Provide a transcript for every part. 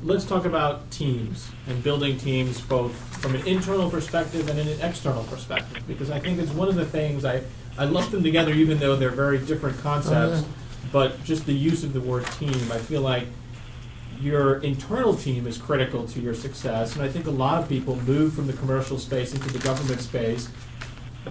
let's talk about teams and building teams both from an internal perspective and an external perspective, because I think it's one of the things I lump them together even though they're very different concepts, but just the use of the word team, I feel like your internal team is critical to your success, and I think a lot of people move from the commercial space into the government space.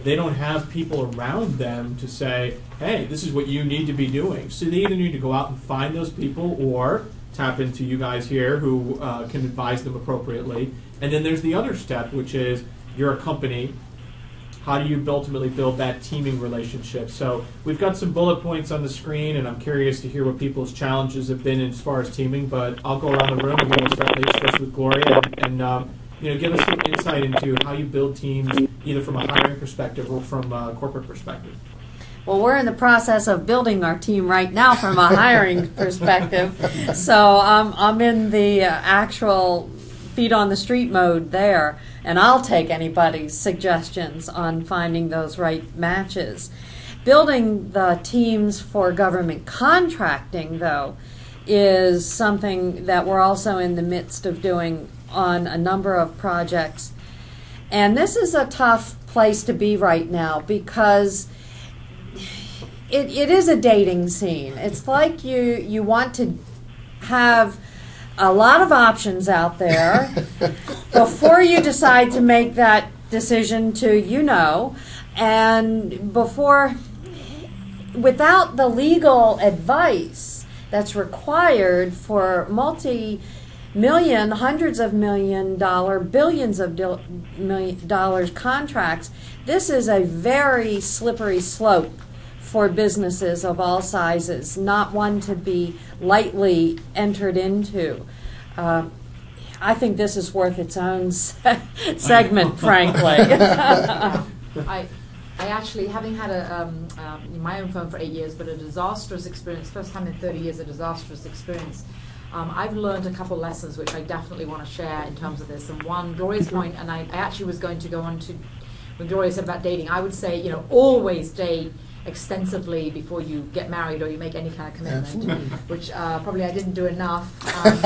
They don't have people around them to say, hey, this is what you need to be doing. So they either need to go out and find those people or tap into you guys here who can advise them appropriately. And then there's the other step, which is you're a company. How do you ultimately build that teaming relationship? So we've got some bullet points on the screen, and I'm curious to hear what people's challenges have been as far as teaming. But I'll go around the room and we'll start first with Gloria and give us some insight into how you build teams, either from a hiring perspective or from a corporate perspective. Well, we're in the process of building our team right now from a hiring perspective. So I'm in the actual feet on the street mode there, and I'll take anybody's suggestions on finding those right matches. Building the teams for government contracting, though, is something that we're also in the midst of doing on a number of projects. And this is a tough place to be right now because it is a dating scene. It's like you want to have a lot of options out there before you decide to make that decision to, and without the legal advice that's required for multi-million, hundreds of $1 million, billions of dollars contracts, this is a very slippery slope for businesses of all sizes, not one to be lightly entered into. I think this is worth its own segment, frankly. I actually, having had my own firm for 8 years, but a disastrous experience, first time in 30 years, a disastrous experience, I've learned a couple lessons which I definitely want to share in terms of this. And one, Gloria's point, and I actually was going to go on to, when Gloria said about dating, I would say, always date extensively before you get married or you make any kind of commitment. Absolutely. Which probably I didn't do enough ever.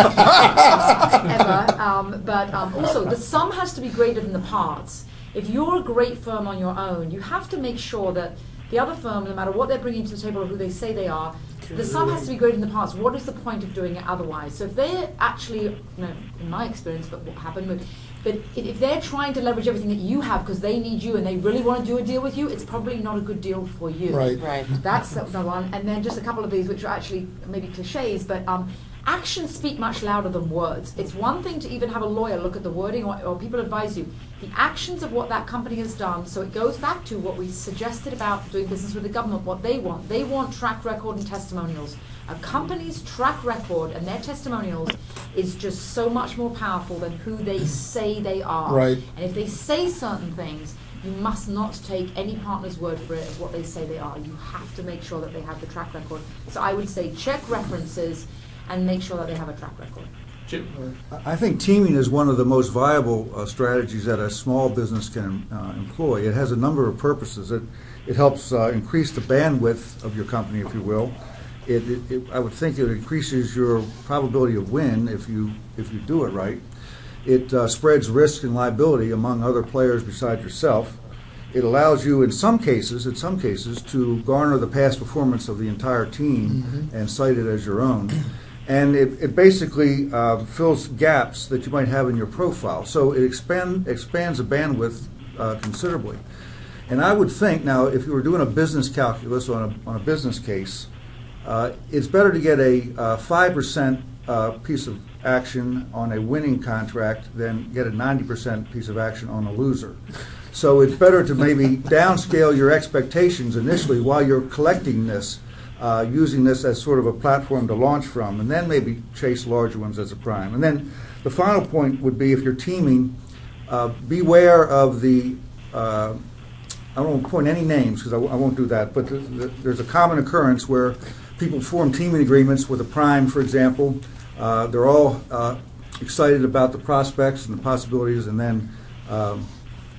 But also, the sum has to be greater than the parts. If you're a great firm on your own, you have to make sure that the other firm, no matter what they're bringing to the table or who they say they are, the sum has to be greater than the parts. What is the point of doing it otherwise? So if they're actually, in my experience, but what happened, but if they're trying to leverage everything that you have because they need you and they really want to do a deal with you, it's probably not a good deal for you. Right. That's the one. And then just a couple of these, which are actually maybe cliches, but actions speak much louder than words. It's one thing to even have a lawyer look at the wording or people advise you. The actions of what that company has done, so it goes back to what we suggested about doing business with the government, what they want. They want track record and testimonials. A company's track record and their testimonials is just so much more powerful than who they say they are. Right. And if they say certain things, you must not take any partner's word for it of what they say they are. You have to make sure that they have the track record. So I would say check references and make sure that they have a track record. I think teaming is one of the most viable strategies that a small business can employ. It has a number of purposes. It helps increase the bandwidth of your company, if you will. I would think it increases your probability of win if you do it right. It spreads risk and liability among other players besides yourself. It allows you, in some cases, to garner the past performance of the entire team and cite it as your own. And it basically fills gaps that you might have in your profile. So it expands the bandwidth considerably. And I would think, now, if you were doing a business calculus on a business case, it's better to get a 5% piece of action on a winning contract than get a 90% piece of action on a loser. So it's better to maybe downscale your expectations initially while you're collecting this, using this as sort of a platform to launch from, and then maybe chase larger ones as a prime. And then the final point would be, if you're teaming, beware of the, I don't want to point any names because I won't do that, but there's a common occurrence where people form teaming agreements with a prime, for example. They're all excited about the prospects and the possibilities, and then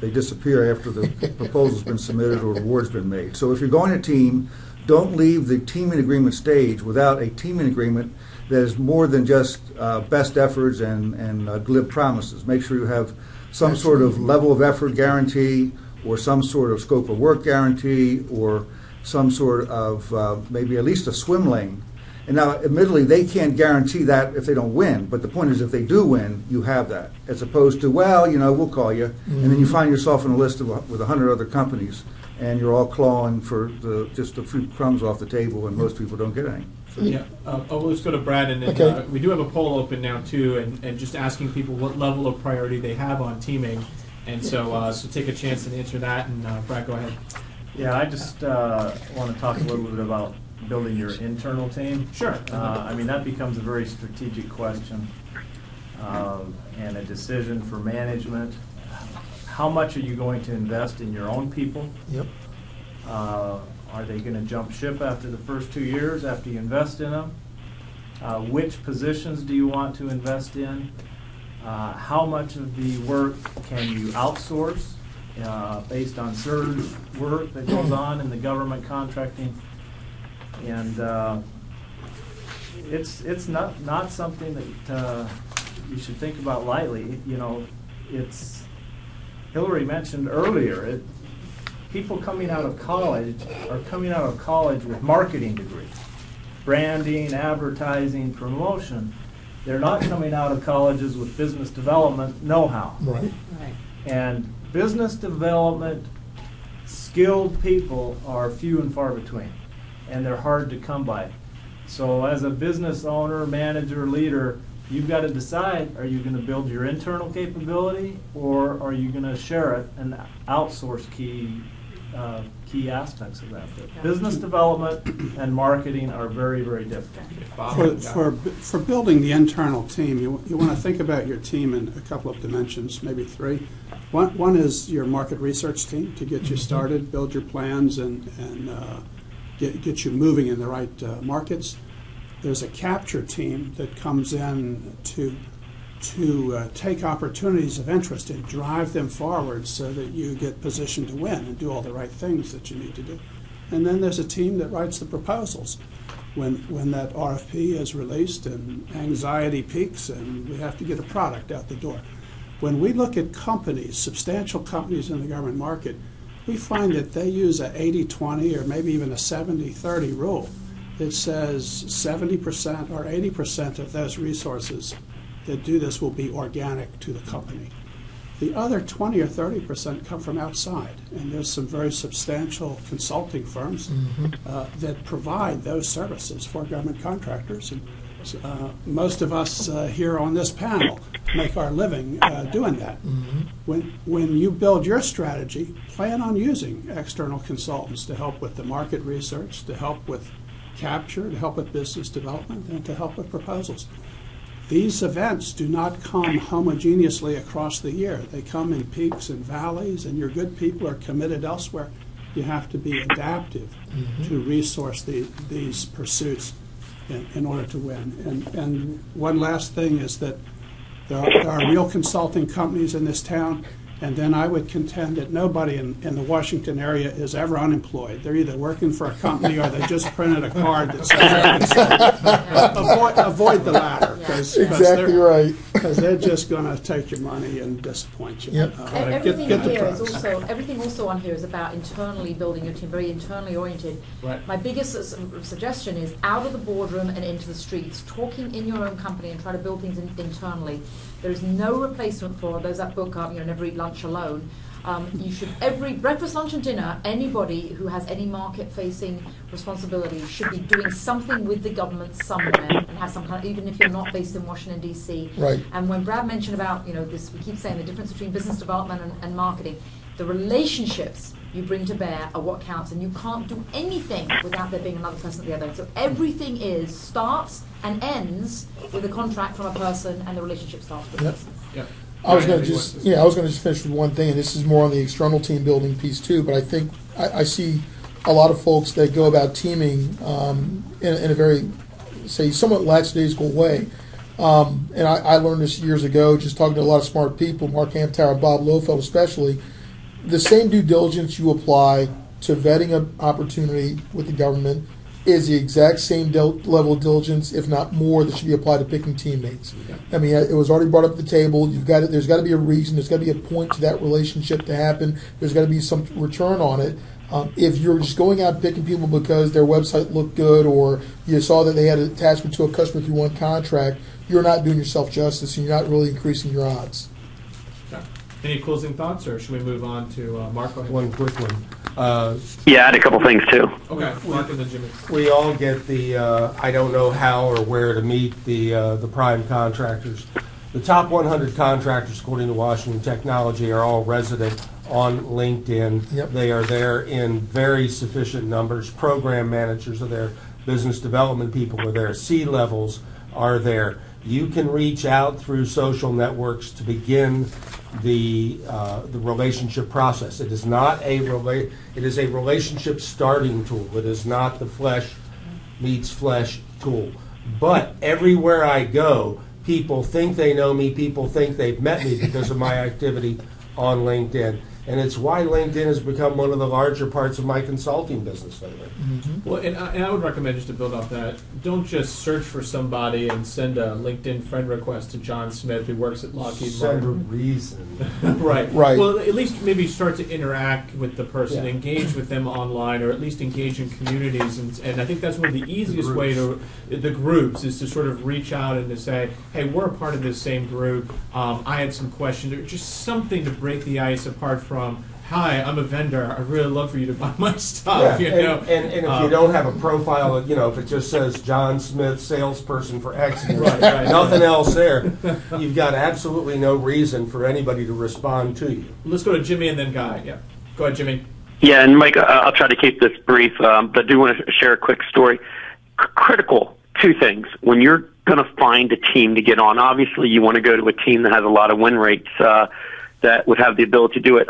they disappear after the proposal's been submitted or award's been made. So if you're going to team, don't leave the teaming agreement stage without a teaming agreement that is more than just best efforts and glib promises. Make sure you have some sort of level of effort guarantee, or some sort of scope of work guarantee, or some sort of maybe at least a swim lane. And now, admittedly, they can't guarantee that if they don't win, but the point is if they do win, you have that, as opposed to, well, we'll call you, and then you find yourself in a list with 100 other companies, and you're all clawing for just a few crumbs off the table, and most people don't get any. Yeah, let's go to Brad, and then Okay. We do have a poll open now too, and just asking people what level of priority they have on teaming, and so take a chance and answer that, and Brad, go ahead. Yeah, I just want to talk a little bit about building your internal team. Sure. That becomes a very strategic question and a decision for management. How much are you going to invest in your own people? Yep. Are they going to jump ship after the first 2 years after you invest in them? Which positions do you want to invest in? How much of the work can you outsource based on surge work that goes on in the government contracting? And it's not something that you should think about lightly. It's Hilary mentioned earlier. People coming out of college are coming out of college with marketing degrees, branding, advertising, promotion. They're not coming out of colleges with business development know-how. Right. Right. And business development skilled people are few and far between, and they're hard to come by. So as a business owner, manager, leader, you've got to decide, are you going to build your internal capability, or are you going to share it and outsource key aspects of that? But business development and marketing are very, very different. For building the internal team, you want to think about your team in a couple of dimensions, maybe three. One is your market research team to get you started, build your plans, and get you moving in the right markets. There's a capture team that comes in to take opportunities of interest and drive them forward so that you get positioned to win and do all the right things that you need to do. And then there's a team that writes the proposals. When that RFP is released and anxiety peaks and we have to get a product out the door. When we look at companies, substantial companies in the government market, we find that they use a 80-20 or maybe even a 70-30 rule. It says 70% or 80% of those resources that do this will be organic to the company. The other 20 or 30% come from outside, and there's some very substantial consulting firms that provide those services for government contractors. And most of us here on this panel make our living doing that. When you build your strategy, plan on using external consultants to help with the market research, to help with capture, to help with business development, and to help with proposals. These events do not come homogeneously across the year. They come in peaks and valleys, and your good people are committed elsewhere. You have to be adaptive to resource these pursuits in order to win. And one last thing is that there are real consulting companies in this town, and then I would contend that nobody in the Washington area is ever unemployed. They're either working for a company or they just printed a card that says they're consulting. Avoid the latter. Exactly right. Because they're just going to take your money and disappoint you. Yep. Everything get the here is products. everything also on here is about internally building your team, very internally oriented. Right. My biggest suggestion is out of the boardroom and into the streets, talking in your own company and try to build things internally. There is no replacement for those that book up, never eat lunch alone. You should, every breakfast, lunch, and dinner, anybody who has any market-facing responsibility should be doing something with the government somewhere and have some kind of, even if you're not based in Washington, D.C. Right. And when Brad mentioned about, this, we keep saying the difference between business development and marketing, the relationships you bring to bear are what counts, and you can't do anything without there being another person at the other end. So everything starts and ends with a contract from a person, and the relationship starts with Yep. this. Yep. I was going to just finish with one thing, and this is more on the external team building piece too. But I think I see a lot of folks that go about teaming in a very, say, somewhat lackadaisical way. And I learned this years ago, just talking to a lot of smart people, Mark Amtower, Bob Lohfeld especially. The same due diligence you apply to vetting an opportunity with the government is the exact same level of diligence, if not more, that should be applied to picking teammates. I mean, it was already brought up the table. There's got to be a reason. There's got to be a point to that relationship to happen. There's got to be some return on it. If you're just going out picking people because their website looked good or you saw that they had an attachment to a customer through one contract, you're not doing yourself justice and you're not really increasing your odds. Okay. Any closing thoughts, or should we move on to Mark? One quick one. Yeah, I had a couple things too. Okay, Mark and then Jimmy. We all get the I don't know how or where to meet the prime contractors. The top 100 contractors, according to Washington Technology, are all resident on LinkedIn. Yep. They are there in very sufficient numbers. Program managers are there. Business development people are there. C-levels are there. You can reach out through social networks to begin the relationship process. It is not it is a relationship starting tool. It is not the flesh meets flesh tool. But everywhere I go, people think they know me. People think they've met me because of my activity on LinkedIn. And it's why LinkedIn has become one of the larger parts of my consulting business lately. Mm-hmm. Well, and I would recommend, just to build off that, don't just search for somebody and send a LinkedIn friend request to John Smith, who works at Lockheed Send a Martin. reason. Right. Right. Well, at least maybe start to interact with the person, Yeah. engage with them online, or at least engage in communities. And I think that's one of the easiest way to, the groups, is to sort of reach out and to say, hey, we're a part of this same group. I had some questions, or just something to break the ice apart from, hi, I'm a vendor. I'd really love for you to buy my stuff. Yeah, You know? and if you don't have a profile, if it just says John Smith, salesperson for X, and Right. nothing else there, you've got absolutely no reason for anybody to respond to you. Let's go to Jimmy and then Guy. Yeah. Go ahead, Jimmy. Yeah, and Mike, I'll try to keep this brief, but I do want to share a quick story. Critical, two things. When you're going to find a team to get on, obviously you want to go to a team that has a lot of win rates that would have the ability to do it.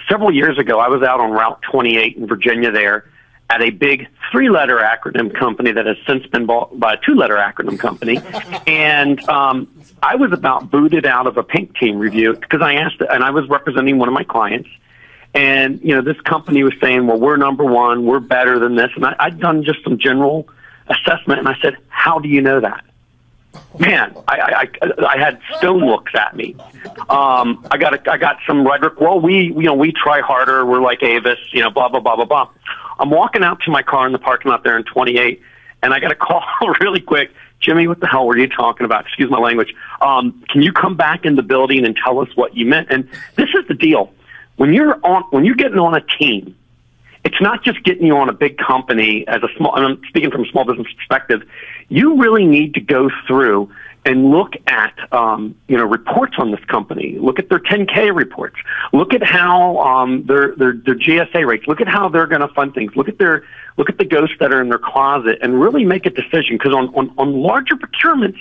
Several years ago, I was out on Route 28 in Virginia there at a big 3-letter acronym company that has since been bought by a 2-letter acronym company. And I was about booted out of a pink team review because I asked, and I was representing one of my clients. And, this company was saying, well, we're number one, we're better than this. And I'd done just some general assessment, and I said, how do you know that? Man, I had stone looks at me. I got some rhetoric. Well, we try harder. We're like Avis, blah blah blah blah blah. I'm walking out to my car in the parking lot there in 28, and I got a call really quick. Jimmy, what the hell were you talking about? Excuse my language. Can you come back in the building and tell us what you meant? And this is the deal: when you're getting on a team, it's not just getting you on a big company as a small, and I'm speaking from a small business perspective, you really need to go through and look at, reports on this company. Look at their 10K reports. Look at how, their GSA rates. Look at how they're going to fund things. Look at the ghosts that are in their closet and really make a decision. Because on larger procurements,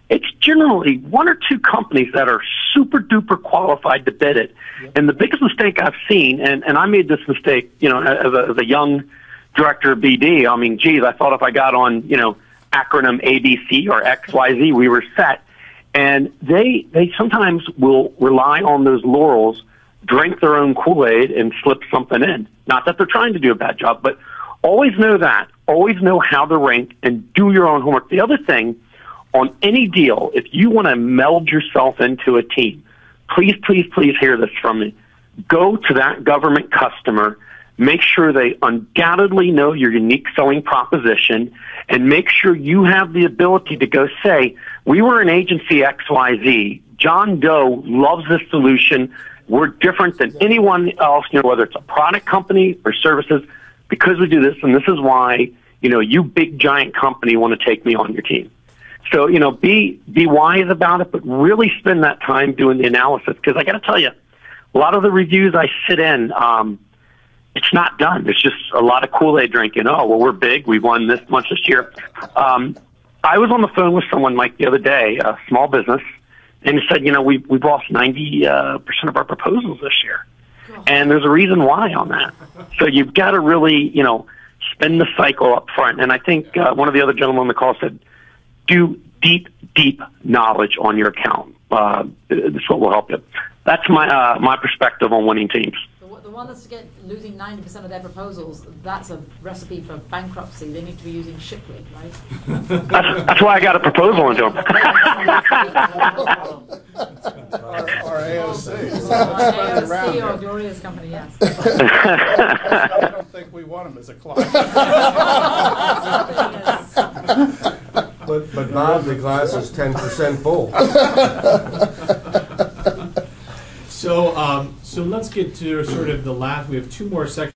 it's generally one or two companies that are super duper qualified to bid it. Yep. And the biggest mistake I've seen, and I made this mistake, as a young director of BD, I mean, geez, I thought if I got on, acronym ABC or XYZ, we were set. And they sometimes will rely on those laurels, drink their own Kool-Aid and slip something in. Not that they're trying to do a bad job, but always know that. Always know how to rank and do your own homework. The other thing, on any deal, if you want to meld yourself into a team, please, please, please hear this from me. Go to that government customer, make sure they undoubtedly know your unique selling proposition, and make sure you have the ability to go say, we were an agency XYZ. John Doe loves this solution. We're different than anyone else, whether it's a product company or services, because we do this, and this is why, you big giant company want to take me on your team. So, be wise about it, but really spend that time doing the analysis. Because I got to tell you, a lot of the reviews I sit in, it's not done. It's just a lot of Kool-Aid drinking. Oh, well, we're big. We won this much this year. I was on the phone with someone, Mike, the other day, a small business, and he said, we've lost 90% of our proposals this year. And there's a reason why on that. So you've got to really, spend the cycle up front. And I think one of the other gentlemen on the call said, do deep knowledge on your account. This is what will help you. That's my perspective on winning teams. The one that's losing 90% of their proposals, that's a recipe for bankruptcy. They need to be using Shipley, right? That's why I got a proposal into them. Our AOC. AOC or Gloria's company, yes. I don't think we want him as a client. But Bob, the glass is 10% full. So let's get to sort of the last. We have two more sections.